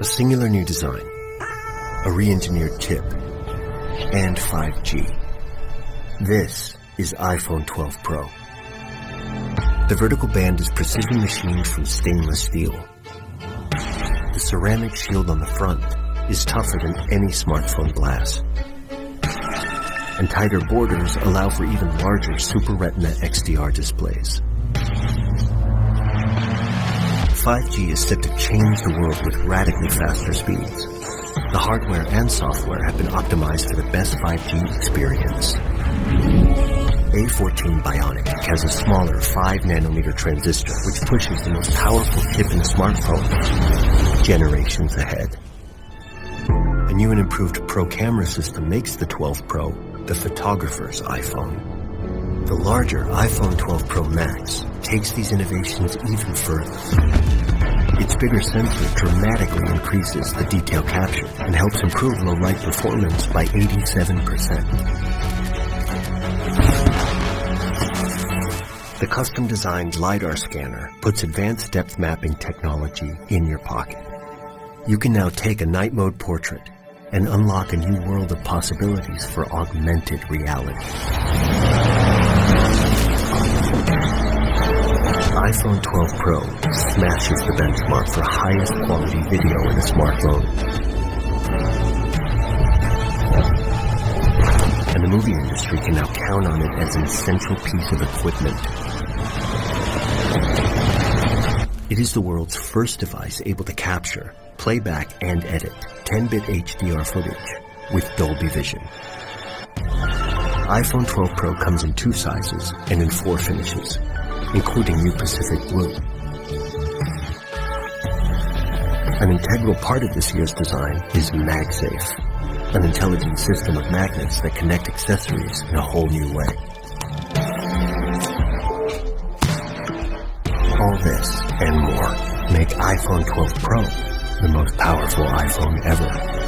A singular new design, a re-engineered chip, and 5G. This is iPhone 12 Pro. The vertical band is precision machined from stainless steel. The ceramic shield on the front is tougher than any smartphone glass. And tighter borders allow for even larger Super Retina XDR displays. 5G is set to change the world with radically faster speeds. The hardware and software have been optimized for the best 5G experience. A14 Bionic has a smaller 5nm transistor which pushes the most powerful chip in a smartphone generations ahead. A new and improved Pro camera system makes the 12 Pro the photographer's iPhone. The larger iPhone 12 Pro Max takes these innovations even further. Its bigger sensor dramatically increases the detail capture and helps improve low light performance by 87%. The custom-designed LiDAR scanner puts advanced depth mapping technology in your pocket. You can now take a night mode portrait and unlock a new world of possibilities for augmented reality. iPhone 12 Pro smashes the benchmark for highest quality video in a smartphone. And the movie industry can now count on it as an essential piece of equipment. It is the world's first device able to capture, playback, and edit 10-bit HDR footage with Dolby Vision. iPhone 12 Pro comes in 2 sizes and in 4 finishes, including new Pacific Blue. An integral part of this year's design is MagSafe, an intelligent system of magnets that connect accessories in a whole new way. All this and more make iPhone 12 Pro the most powerful iPhone ever.